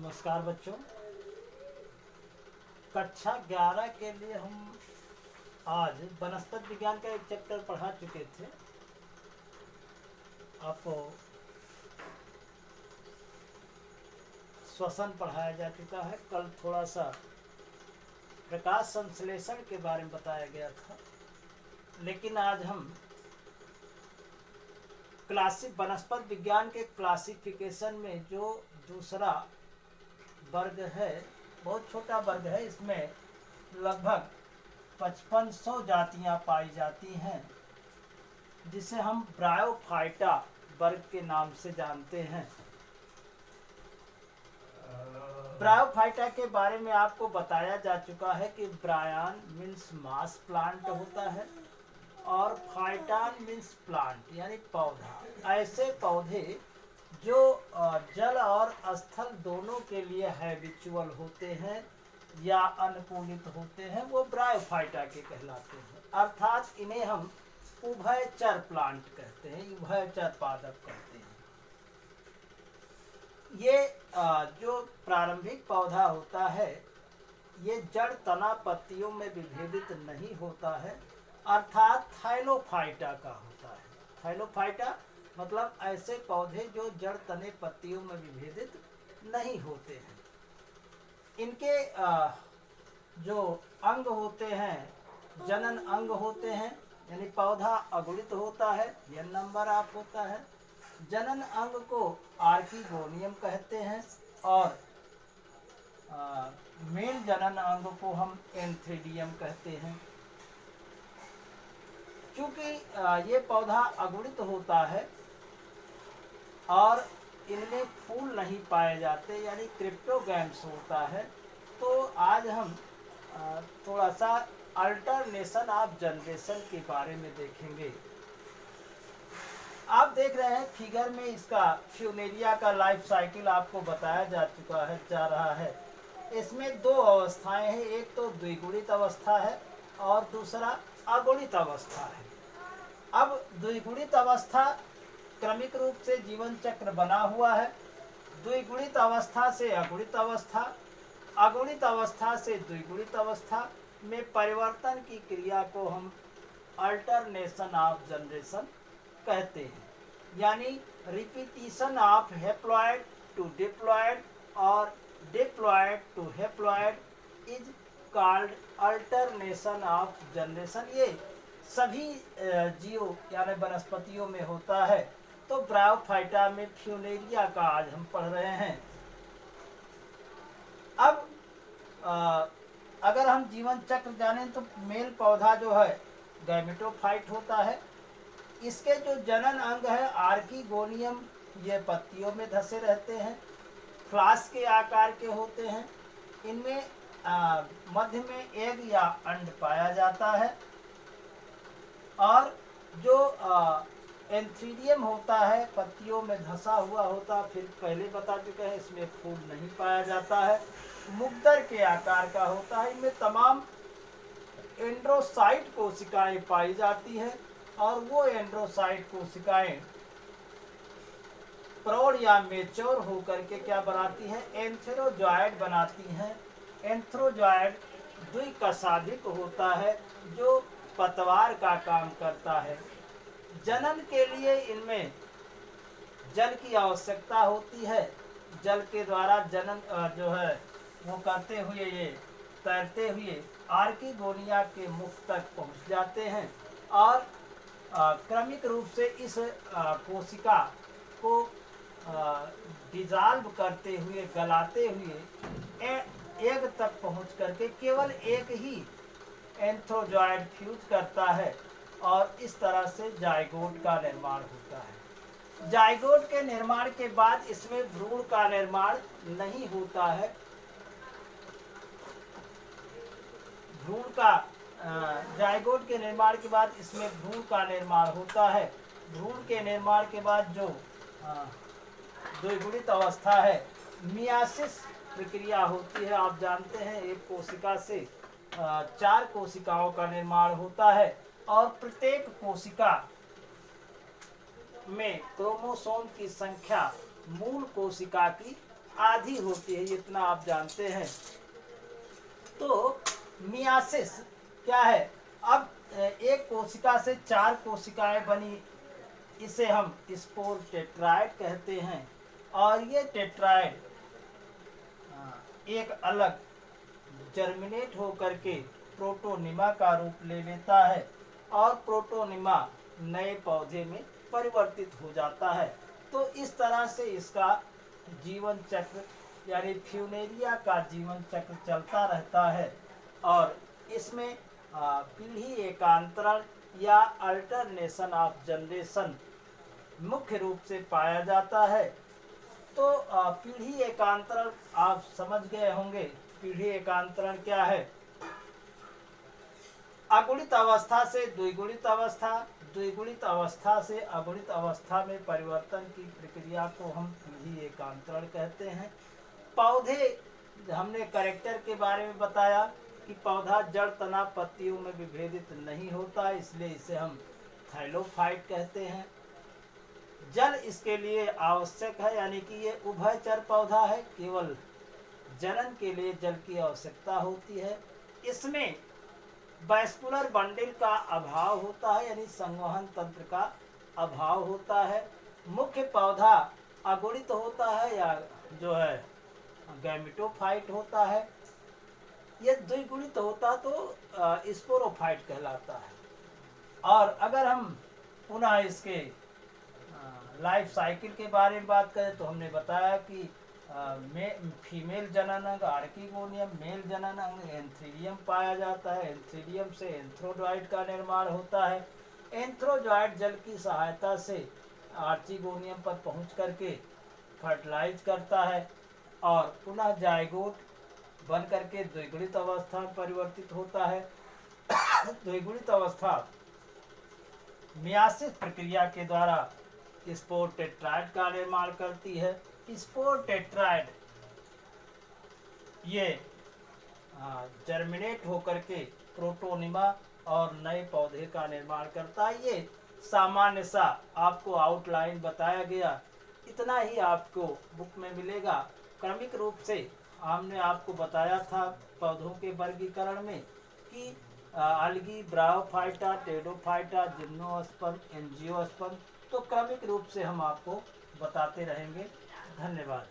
नमस्कार बच्चों। कक्षा 11 के लिए हम आज वनस्पति विज्ञान का एक चैप्टर पढ़ा चुके थे। आपको श्वसन पढ़ाया जा चुका है। कल थोड़ा सा प्रकाश संश्लेषण के बारे में बताया गया था, लेकिन आज हम वनस्पति विज्ञान के क्लासिफिकेशन में जो दूसरा वर्ग है, बहुत छोटा वर्ग है, इसमें लगभग 5500 जातियां पाई जाती हैं, जिसे हम ब्रायोफाइटा वर्ग के नाम से जानते हैं। ब्रायोफाइटा के बारे में आपको बताया जा चुका है कि ब्रायन मीन्स मास प्लांट होता है और फाइटान मीन्स प्लांट यानी पौधा। ऐसे पौधे जो जल और स्थल दोनों के लिए हैबिचुअल होते हैं या अनुकूलित होते हैं, वो ब्रायोफाइटा के कहलाते हैं। अर्थात इन्हें हम उभयचर प्लांट कहते हैं, उभयचर पादप कहते हैं। ये जो प्रारंभिक पौधा होता है, ये जड़ तना पत्तियों में विभेदित नहीं होता है, अर्थात थाइलोफाइटा का होता है। थाइलोफाइटा मतलब ऐसे पौधे जो जड़ तने पत्तियों में विभेदित नहीं होते हैं। इनके जो अंग होते हैं, जनन अंग होते हैं, यानी पौधा अगुणित होता है, यह नंबर आप होता है। जनन अंग को आर्किगोनियम कहते हैं और मेन जनन अंग को हम एंथ्रीडियम कहते हैं। चूंकि ये पौधा अगुणित होता है और इनमें फूल नहीं पाए जाते, यानी क्रिप्टोगैम्स होता है, तो आज हम थोड़ा सा अल्टरनेशन ऑफ जनरेशन के बारे में देखेंगे। आप देख रहे हैं फिगर में, इसका फ्यूनेरिया का लाइफ साइकिल आपको बताया जा रहा है। इसमें दो अवस्थाएं हैं, एक तो द्विगुणित अवस्था है और दूसरा अगुणित अवस्था है। अब द्विगुणित अवस्था क्रमिक रूप से जीवन चक्र बना हुआ है। द्विगुणित अवस्था से अगुणित अवस्था, अगुणित अवस्था से द्विगुणित अवस्था में परिवर्तन की क्रिया को हम अल्टरनेशन ऑफ जनरेशन कहते हैं, यानी repetition of haploid to diploid और diploid to haploid is called alternation of generation. ये सभी जीव यानी वनस्पतियों में होता है। तो ब्रायोफाइटा में फ्यूनेरिया का आज हम पढ़ रहे हैं। अब अगर हम जीवन चक्र जानें तो मेल पौधा जो है गैमेटोफाइट होता है। इसके जो जनन अंग है आर्किगोनियम, ये पत्तियों में धसे रहते हैं, फ्लास्क के आकार के होते हैं। इनमें मध्य में एग या अंड पाया जाता है और जो एंथ्रीडियम होता है पत्तियों में धसा हुआ होता, फिर पहले बता चुके हैं इसमें फूल नहीं पाया जाता है, मुग्दर के आकार का होता है। इनमें तमाम एंड्रोसाइट कोशिकाएं पाई जाती हैं और वो एंड्रोसाइट कोशिकाएं प्रौढ़ या मेच्योर होकर के क्या बनाती हैं, एंथेरोजॉयड बनाती हैं। एंथेरोजॉयड द्विकशाभिक होता है जो पतवार का काम करता है। जनन के लिए इनमें जल की आवश्यकता होती है। जल के द्वारा जनन जो है वो करते हुए, ये तैरते हुए आर्किगोनिया के मुख तक पहुंच जाते हैं और क्रमिक रूप से इस कोशिका को डिजॉल्व करते हुए, गलाते हुए एग तक पहुंच करके केवल एक ही एंथ्रोजॉयड फ्यूज करता है और इस तरह से जाइगोट का निर्माण होता है। जाइगोट के निर्माण के बाद इसमें भ्रूण का निर्माण नहीं होता है। भ्रूण का जाइगोट के निर्माण के बाद इसमें भ्रूण का निर्माण होता है। भ्रूण के निर्माण के बाद जो द्विगुणित अवस्था है, मियासिस प्रक्रिया होती है। आप जानते हैं एक कोशिका से 4 कोशिकाओं का निर्माण होता है और प्रत्येक कोशिका में क्रोमोसोम की संख्या मूल कोशिका की आधी होती है, इतना आप जानते हैं। तो मियासिस क्या है? अब एक कोशिका से 4 कोशिकाएं बनी, इसे हम स्पोर टेट्राइड कहते हैं। और ये टेट्राइड एक अलग जर्मिनेट होकर के प्रोटोनिमा का रूप ले लेता है और प्रोटोनिमा नए पौधे में परिवर्तित हो जाता है। तो इस तरह से इसका जीवन चक्र यानी फ्यूनेरिया का जीवन चक्र चलता रहता है। और इसमें पीढ़ी एकांतरण या अल्टरनेशन ऑफ जनरेशन मुख्य रूप से पाया जाता है। तो पीढ़ी एकांतरण आप समझ गए होंगे। पीढ़ी एकांतरण क्या है? अगुणित अवस्था से द्विगुणित अवस्था, द्विगुणित अवस्था से अगुणित अवस्था में परिवर्तन की प्रक्रिया को हम पीढ़ी एकांतरण कहते हैं। पौधे, हमने कैरेक्टर के बारे में बताया कि पौधा जड़, तना, पत्तियों में विभेदित नहीं होता, इसलिए इसे हम थाइलोफाइट कहते हैं। जल इसके लिए आवश्यक है, यानी कि ये उभयचर पौधा है, केवल जनन के लिए जल की आवश्यकता होती है। इसमें वैस्कुलर बंडल का अभाव होता है, यानी संवहन तंत्र का अभाव होता है। मुख्य पौधा अगुणित होता है या जो है गैमेटोफाइट होता है। यह द्विगुणित होता तो स्पोरोफाइट कहलाता है। और अगर हम पुनः इसके लाइफ साइकिल के बारे में बात करें तो हमने बताया कि फीमेल जनन अंग आर्किगोनियम, मेल जनन अंग एंथ्रीडियम पाया जाता है। एंथ्रीडियम से एंथ्रोजॉइड का निर्माण होता है। एंथ्रोजॉइड जल की सहायता से आर्चिगोनियम पर पहुंच करके फर्टिलाइज करता है और पुनः जायगोट बन करके द्विगुणित अवस्था में परिवर्तित होता है। द्विगुणित अवस्था मियासिस प्रक्रिया के द्वारा स्पोर टेट्राइड का निर्माण करती है। स्पोर टेट्राइड ये जर्मिनेट होकर के प्रोटोनिमा और नए पौधे का निर्माण करता है। ये सामान्य सा आपको आउटलाइन बताया गया, इतना ही आपको बुक में मिलेगा। क्रमिक रूप से हमने आपको बताया था पौधों के वर्गीकरण में कि अलगी, ब्रायोफाइटा, टेडोफाइटा, जिम्नोस्पर्म, एंजियोस्पर्म। तो क्रमिक रूप से हम आपको बताते रहेंगे। धन्यवाद।